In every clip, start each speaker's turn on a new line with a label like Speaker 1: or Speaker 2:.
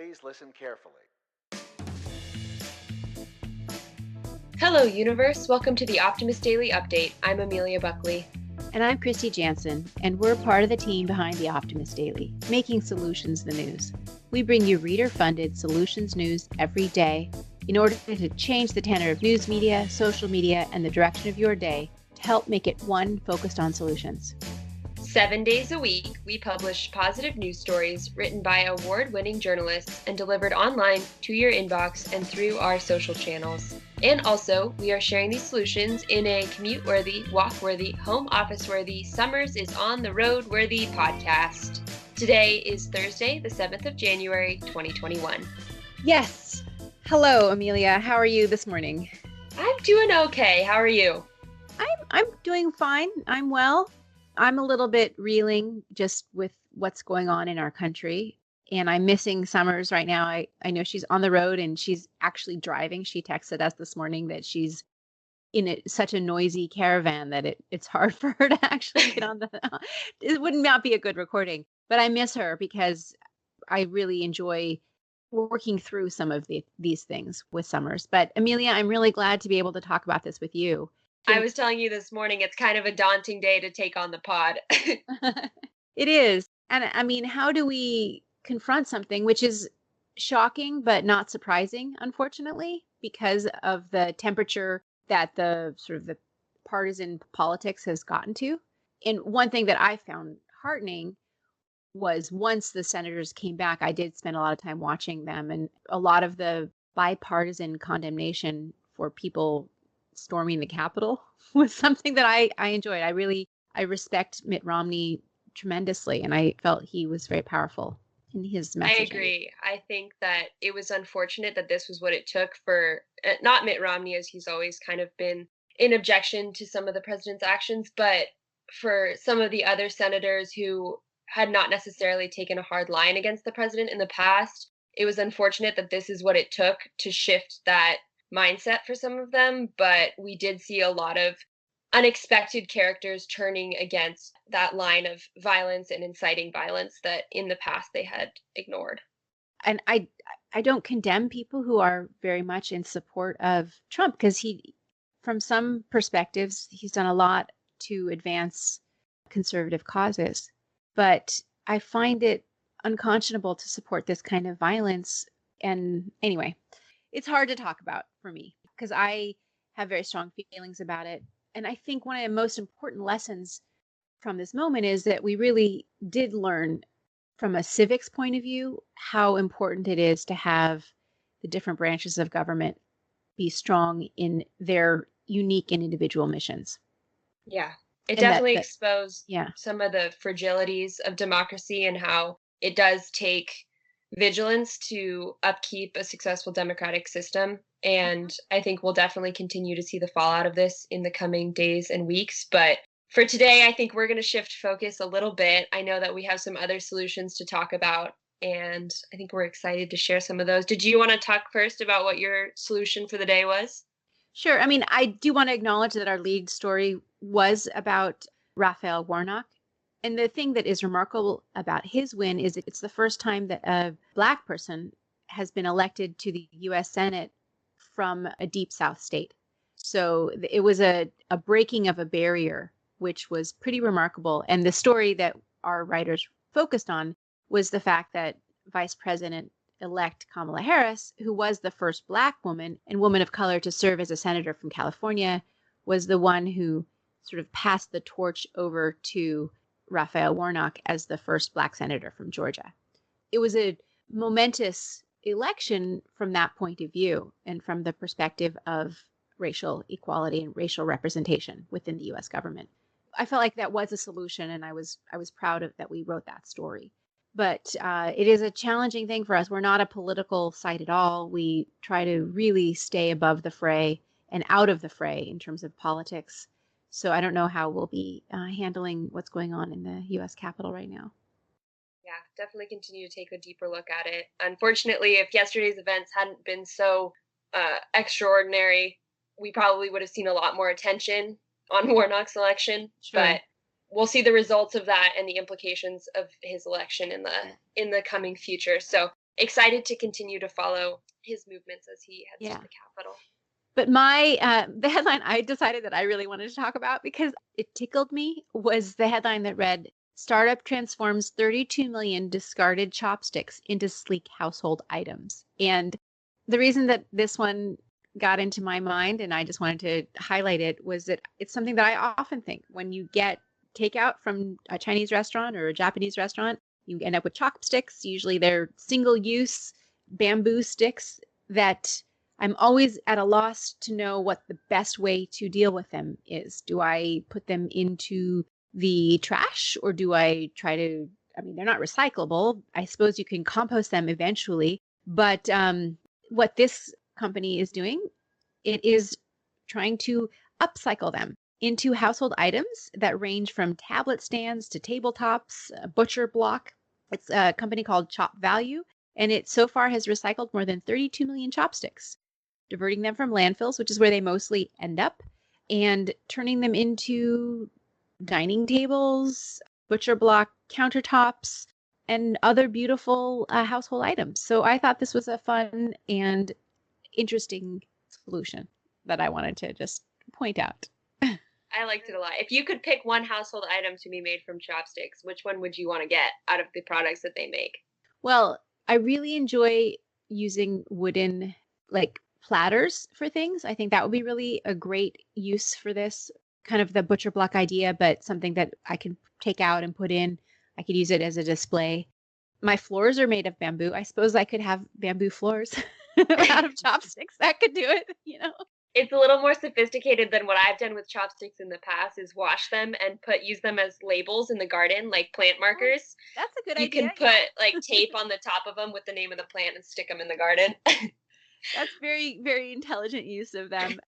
Speaker 1: Please listen carefully.
Speaker 2: Hello, universe. Welcome to the Optimist Daily Update. I'm Amelia Buckley.
Speaker 3: And I'm Kristy Jansen, and we're part of the team behind the Optimist Daily, making solutions the news. We bring you reader-funded solutions news every day in order to change the tenor of news media, social media, and the direction of your day to help make it one focused on solutions.
Speaker 2: 7 days a week, we publish positive news stories written by award-winning journalists and delivered online to your inbox and through our social channels. And also, we are sharing these solutions in a commute-worthy, walk-worthy, home office-worthy, Summers is on the road-worthy podcast. Today is Thursday, the 7th of January, 2021.
Speaker 3: Yes. Hello, Amelia. How are you this morning?
Speaker 2: I'm doing okay. How are you?
Speaker 3: I'm doing fine. I'm well. I'm a little bit reeling just with what's going on in our country. And I'm missing Summers right now. I know she's on the road and she's actually driving. She texted us this morning that she's in such a noisy caravan that it's hard for her to actually get on the. It would not be a good recording. But I miss her because I really enjoy working through some of these things with Summers. But Amelia, I'm really glad to be able to talk about this with you.
Speaker 2: I was telling you this morning, it's kind of a daunting day to take on the pod.
Speaker 3: It is. And I mean, how do we confront something which is shocking but not surprising, unfortunately, because of the temperature that the sort of the partisan politics has gotten to? And one thing that I found heartening was once the senators came back, I did spend a lot of time watching them, and a lot of the bipartisan condemnation for people storming the Capitol was something that I enjoyed. I respect Mitt Romney tremendously, and I felt he was very powerful in his messaging.
Speaker 2: I agree. I think that it was unfortunate that this was what it took for, not Mitt Romney, as he's always kind of been in objection to some of the president's actions, but for some of the other senators who had not necessarily taken a hard line against the president in the past. It was unfortunate that this is what it took to shift that mindset for some of them, but we did see a lot of unexpected characters turning against that line of violence and inciting violence that in the past they had ignored.
Speaker 3: And I don't condemn people who are very much in support of Trump because from some perspectives, he's done a lot to advance conservative causes. But I find it unconscionable to support this kind of violence. And anyway, it's hard to talk about for me because I have very strong feelings about it. And I think one of the most important lessons from this moment is that we really did learn from a civics point of view how important it is to have the different branches of government be strong in their unique and individual missions.
Speaker 2: Yeah, it definitely exposed some of the fragilities of democracy and how it does take vigilance to upkeep a successful democratic system. And I think we'll definitely continue to see the fallout of this in the coming days and weeks. But for today, I think we're going to shift focus a little bit. I know that we have some other solutions to talk about, and I think we're excited to share some of those. Did you want to talk first about what your solution for the day was?
Speaker 3: Sure. I mean, I do want to acknowledge that our lead story was about Raphael Warnock. And the thing that is remarkable about his win is it's the first time that a Black person has been elected to the U.S. Senate from a deep South state. So it was a breaking of a barrier, which was pretty remarkable. And the story that our writers focused on was the fact that Vice President-elect Kamala Harris, who was the first Black woman and woman of color to serve as a senator from California, was the one who sort of passed the torch over to Raphael Warnock as the first Black senator from Georgia. It was a momentous election from that point of view and from the perspective of racial equality and racial representation within the U.S. government. I felt like that was a solution, and I was proud of that we wrote that story. But it is a challenging thing for us. We're not a political site at all. We try to really stay above the fray and out of the fray in terms of politics. So I don't know how we'll be handling what's going on in the U.S. Capitol right now.
Speaker 2: Yeah, definitely continue to take a deeper look at it. Unfortunately, if yesterday's events hadn't been so extraordinary, we probably would have seen a lot more attention on Warnock's election. Sure. But we'll see the results of that and the implications of his election in the coming future. So excited to continue to follow his movements as he heads to
Speaker 3: Yeah.
Speaker 2: the Capitol.
Speaker 3: But the headline I decided that I really wanted to talk about because it tickled me was the headline that read, Startup transforms 32 million discarded chopsticks into sleek household items. And the reason that this one got into my mind and I just wanted to highlight it was that it's something that I often think when you get takeout from a Chinese restaurant or a Japanese restaurant, you end up with chopsticks. Usually they're single use bamboo sticks that I'm always at a loss to know what the best way to deal with them is. Do I put them into the trash or do I try to, I mean, they're not recyclable. I suppose you can compost them eventually. But what this company is doing, it is trying to upcycle them into household items that range from tablet stands to tabletops, a butcher block. It's a company called Chop Value, and it so far has recycled more than 32 million chopsticks, diverting them from landfills, which is where they mostly end up, and turning them into dining tables, butcher block countertops, and other beautiful household items. So I thought this was a fun and interesting solution that I wanted to just point out.
Speaker 2: I liked it a lot. If you could pick one household item to be made from chopsticks, which one would you want to get out of the products that they make?
Speaker 3: Well, I really enjoy using wooden like platters for things. I think that would be really a great use for this kind of the butcher block idea, but something that I can take out and put in. I could use it as a display. My floors are made of bamboo. I suppose I could have bamboo floors out of chopsticks. That could do it.
Speaker 2: It's a little more sophisticated than what I've done with chopsticks in the past is wash them and use them as labels in the garden, like plant
Speaker 3: Oh,
Speaker 2: markers.
Speaker 3: that's a good
Speaker 2: You can
Speaker 3: idea.
Speaker 2: put
Speaker 3: Yeah.
Speaker 2: like tape on the top of them with the name of the plant and stick them in the garden.
Speaker 3: That's very, very intelligent use of them.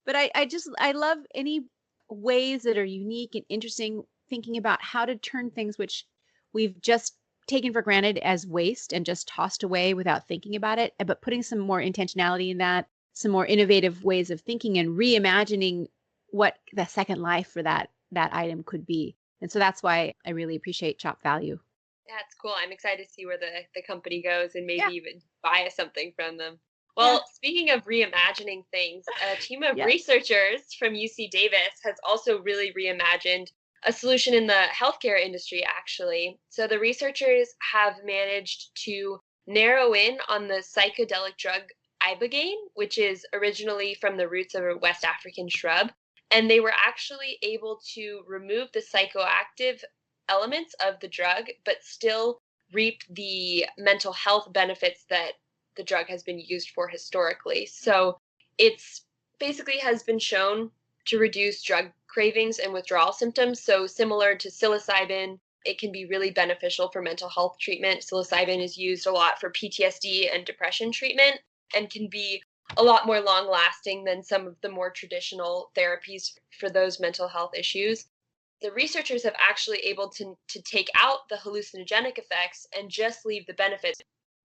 Speaker 3: But I love any ways that are unique and interesting, thinking about how to turn things which we've just taken for granted as waste and just tossed away without thinking about it, but putting some more intentionality in that, some more innovative ways of thinking and reimagining what the second life for that item could be. And so that's why I really appreciate Chop Value.
Speaker 2: That's cool. I'm excited to see where the company goes and maybe
Speaker 3: Yeah.
Speaker 2: even buy something from them.
Speaker 3: Yeah.
Speaker 2: Well, speaking of reimagining things, a team of
Speaker 3: Yes.
Speaker 2: researchers from UC Davis has also really reimagined a solution in the healthcare industry, actually. So the researchers have managed to narrow in on the psychedelic drug ibogaine, which is originally from the roots of a West African shrub. And they were actually able to remove the psychoactive elements of the drug, but still reap the mental health benefits that the drug has been used for historically. So it's basically has been shown to reduce drug cravings and withdrawal symptoms. So similar to psilocybin, it can be really beneficial for mental health treatment. Psilocybin is used a lot for PTSD and depression treatment and can be a lot more long lasting than some of the more traditional therapies for those mental health issues. The researchers have actually able to take out the hallucinogenic effects and just leave the benefits.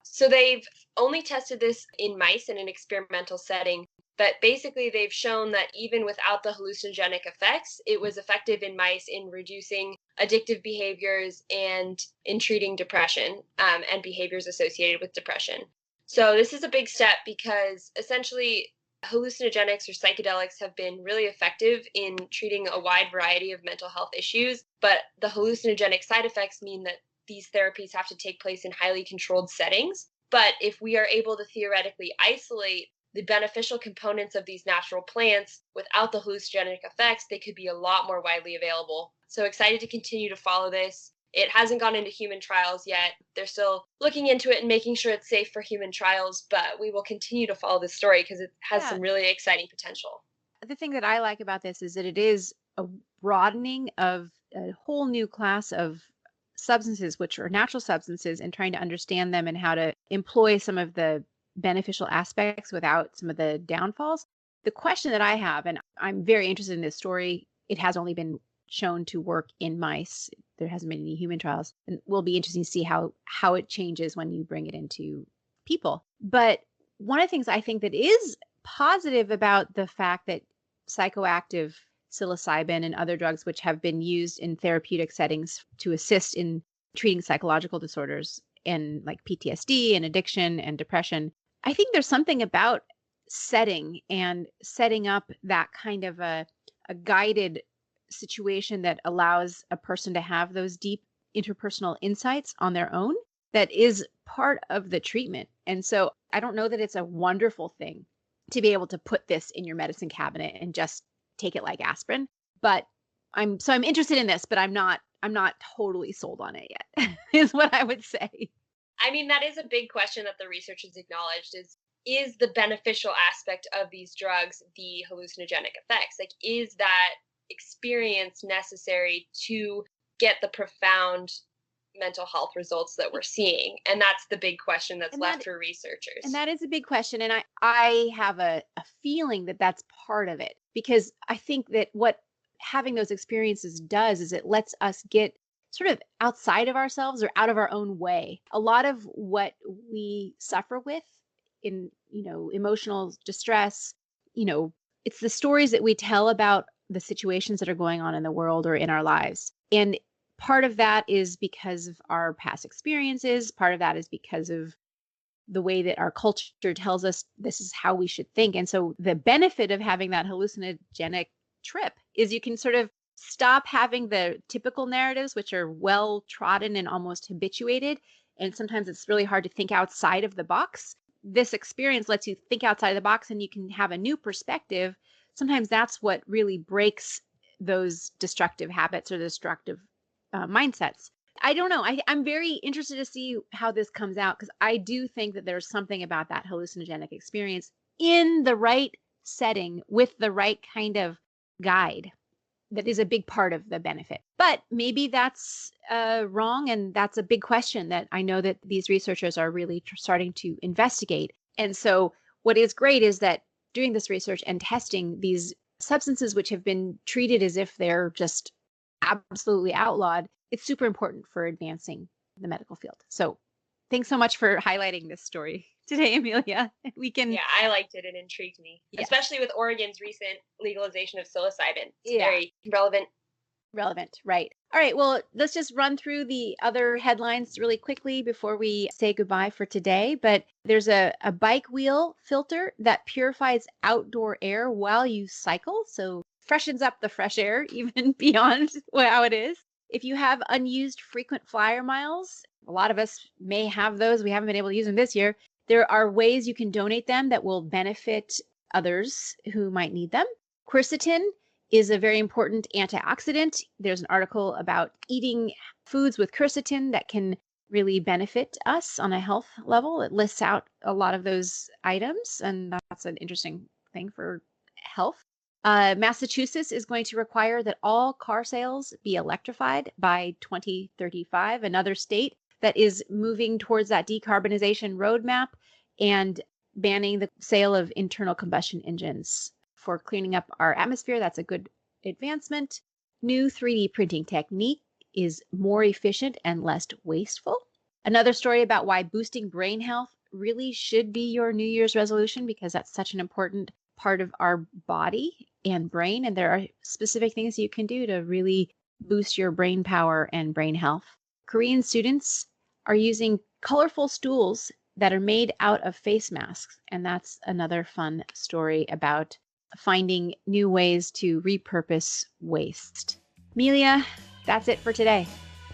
Speaker 2: So they've only tested this in mice in an experimental setting, but basically they've shown that even without the hallucinogenic effects, it was effective in mice in reducing addictive behaviors and in treating depression and behaviors associated with depression. So this is a big step because essentially hallucinogenics or psychedelics have been really effective in treating a wide variety of mental health issues, but the hallucinogenic side effects mean that these therapies have to take place in highly controlled settings. But if we are able to theoretically isolate the beneficial components of these natural plants without the hallucinogenic effects, they could be a lot more widely available. So excited to continue to follow this. It hasn't gone into human trials yet. They're still looking into it and making sure it's safe for human trials, but we will continue to follow this story because it has
Speaker 3: Yeah.
Speaker 2: some really exciting potential.
Speaker 3: The thing that I like about this is that it is a broadening of a whole new class of substances, which are natural substances, and trying to understand them and how to employ some of the beneficial aspects without some of the downfalls. The question that I have, and I'm very interested in this story, it has only been shown to work in mice. There hasn't been any human trials, and will be interesting to see how it changes when you bring it into people. But one of the things I think that is positive about the fact that psychoactive psilocybin and other drugs, which have been used in therapeutic settings to assist in treating psychological disorders, and like PTSD and addiction and depression. I think there's something about setting and setting up that kind of a guided situation that allows a person to have those deep interpersonal insights on their own that is part of the treatment. And so I don't know that it's a wonderful thing to be able to put this in your medicine cabinet and just take it like aspirin. But I'm interested in this, but I'm not totally sold on it yet, is what I would say.
Speaker 2: I mean, that is a big question that the researchers acknowledged is the beneficial aspect of these drugs the hallucinogenic effects? Like, is that experience necessary to get the profound mental health results that we're seeing? And that's the big question that's left for researchers.
Speaker 3: And that is a big question. And I have a feeling that that's part of it, because I think that what having those experiences does is it lets us get sort of outside of ourselves or out of our own way. A lot of what we suffer with in, emotional distress, it's the stories that we tell about the situations that are going on in the world or in our lives. And part of that is because of our past experiences. Part of that is because of the way that our culture tells us this is how we should think. And so the benefit of having that hallucinogenic trip is you can sort of stop having the typical narratives, which are well trodden and almost habituated. And sometimes it's really hard to think outside of the box. This experience lets you think outside of the box and you can have a new perspective. Sometimes that's what really breaks those destructive habits or destructive mindsets. I don't know. I'm very interested to see how this comes out, because I do think that there's something about that hallucinogenic experience in the right setting with the right kind of guide that is a big part of the benefit. But maybe that's wrong, and that's a big question that I know that these researchers are really starting to investigate. And so what is great is that doing this research and testing these substances which have been treated as if they're just absolutely outlawed, it's super important for advancing the medical field. So thanks so much for highlighting this story today, Amelia.
Speaker 2: Yeah, I liked it. It intrigued me, especially with Oregon's recent legalization of psilocybin. It's very relevant.
Speaker 3: Relevant, right. All right, well, let's just run through the other headlines really quickly before we say goodbye for today. But there's a bike wheel filter that purifies outdoor air while you cycle. So freshens up the fresh air even beyond how it is. If you have unused frequent flyer miles, a lot of us may have those. We haven't been able to use them this year. There are ways you can donate them that will benefit others who might need them. Quercetin is a very important antioxidant. There's an article about eating foods with quercetin that can really benefit us on a health level. It lists out a lot of those items, and that's an interesting thing for health. Massachusetts is going to require that all car sales be electrified by 2035, another state that is moving towards that decarbonization roadmap and banning the sale of internal combustion engines for cleaning up our atmosphere. That's a good advancement. New 3D printing technique is more efficient and less wasteful. Another story about why boosting brain health really should be your New Year's resolution, because that's such an important part of our body and brain. And there are specific things you can do to really boost your brain power and brain health. Korean students are using colorful stools that are made out of face masks. And that's another fun story about finding new ways to repurpose waste. Amelia, that's it for today.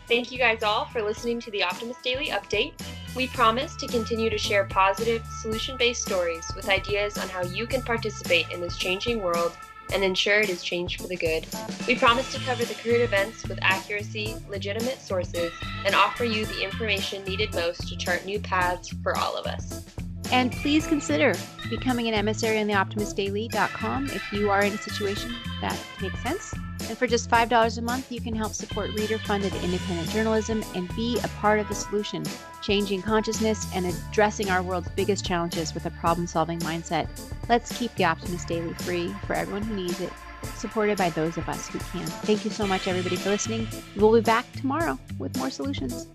Speaker 2: Thank you guys all for listening to the Optimist Daily Update. We promise to continue to share positive, solution-based stories with ideas on how you can participate in this changing world and ensure it is changed for the good. We promise to cover the current events with accuracy, legitimate sources, and offer you the information needed most to chart new paths for all of us.
Speaker 3: And please consider becoming an emissary on theoptimistdaily.com if you are in a situation that makes sense. And for just $5 a month, you can help support reader-funded independent journalism and be a part of the solution, changing consciousness and addressing our world's biggest challenges with a problem-solving mindset. Let's keep the Optimist Daily free for everyone who needs it, supported by those of us who can. Thank you so much, everybody, for listening. We'll be back tomorrow with more solutions.